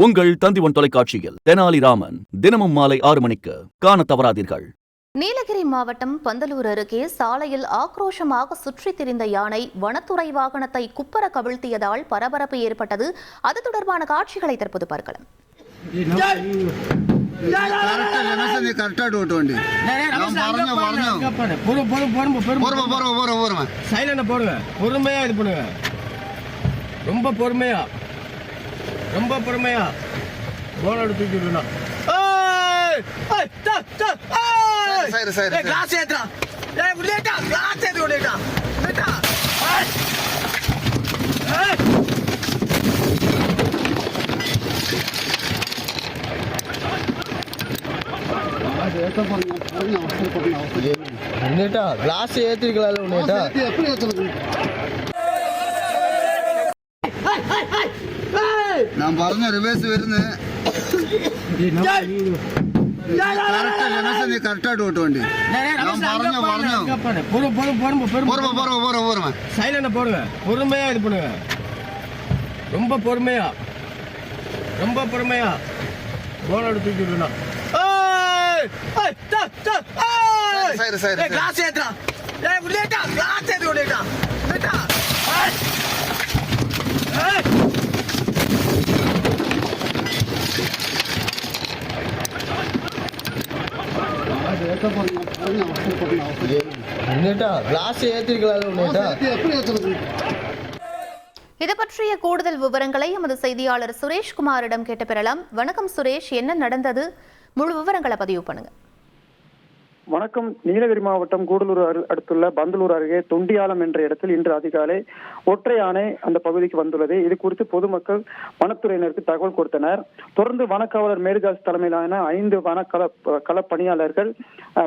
உங்கள் தந்திவன் தொலைக்காட்சியில் தெனாலிராமன் தினமும் மாலை 6 மணிக்கு காண தவறாதீர்கள். நீலகிரி மாவட்டம் பந்தலூர் அருகே சாலையில் ஆக்ரோஷமாக சுற்றித் திரிந்த யானை வனத்துறை வாகனத்தை குப்பர கவிழ்த்தியதால் பரபரப்பு ஏற்பட்டது. அது தொடர்பான காட்சிகளை தற்போது பார்க்கலாம். ரொம்ப பொறுமையா போனோட தூக்கி விடணும். கிளாஸ் ஏற்றா கிளாஸ் ஏற்றி விடா. கிளாஸ் ஏற்றிருக்கலாம் உன்னேட்டா. நான் പറഞ്ഞ റിവേഴ്സ് വരുന്നു. നീ കറക്റ്റായിട്ട് ഓട്ടുവണ്ടി. சைலண்ட போடுங்க, பொறுமையா இது பண்ணுங்க. ரொம்ப பொறுமையா போனோட தூக்கி விடணும். கிளாஸ் ஏற்றா கிளாஸ் ஏற்றி விடா. இது பற்றிய கூடுதல் விவரங்களை எமது செய்தியாளர் சுரேஷ்குமாரிடம் கேட்டு பெறலாம். வணக்கம் சுரேஷ், என்ன நடந்தது? முழு விவரங்களை பதிவு பண்ணுங்க. வணக்கம். நீலகிரி மாவட்டம் கூடலூர் அடுத்துள்ள பந்தலூர் அருகே தொண்டியாலம் என்ற இடத்தில் இன்று அதிகாலை ஒற்றை யானை அந்த பகுதிக்கு வந்துள்ளது. இது குறித்து பொதுமக்கள் வனத்துறையினருக்கு தகவல் கொடுத்தனர். தொடர்ந்து வனக்காவலர் மேரிதாஸ் தலைமையிலான 5 வனக்கள பணியாளர்கள்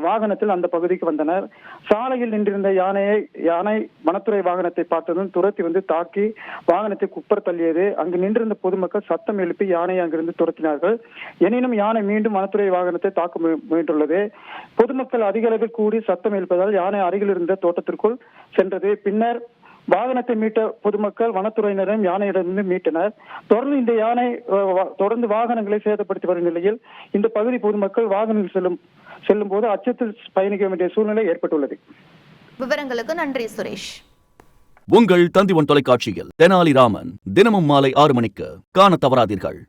வாகனத்தில் அந்த பகுதிக்கு வந்தனர். சாலையில் நின்றிருந்த யானை வனத்துறை வாகனத்தை பார்த்ததும் துரத்தி வந்து தாக்கி வாகனத்தை குப்பர் தள்ளியது. அங்கு நின்றிருந்த பொதுமக்கள் சத்தம் எழுப்பி யானையை அங்கிருந்து துரத்தினார்கள். எனினும் யானை மீண்டும் வனத்துறை வாகனத்தை தாக்க முயன்றுள்ளது. பொதுமக்கள் அதிக அளவில் கூடி சத்தம் எழுப்பதால் யானை அருகில் இருந்த தோட்டத்திற்குள் சென்றது. பின்னர் வாகனத்தை மீட்ட பொதுமக்கள் வனத்துறையினரும் யானையிடமிருந்து மீட்டனர். தொடர்ந்து இந்த யானை தொடர்ந்து வாகனங்களை சேதப்படுத்தி வரும் நிலையில் இந்த பகுதி பொதுமக்கள் வாகனத்தில் செல்லும் போது அச்சத்தில் பயணிக்க வேண்டிய சூழ்நிலை ஏற்பட்டுள்ளது. விவரங்களுக்கு நன்றி சுரேஷ். உங்கள் தந்திவன் தொலைக்காட்சியில் தெனாலிராமன் தினமும் மாலை 6 மணிக்கு காண தவறாதீர்கள்.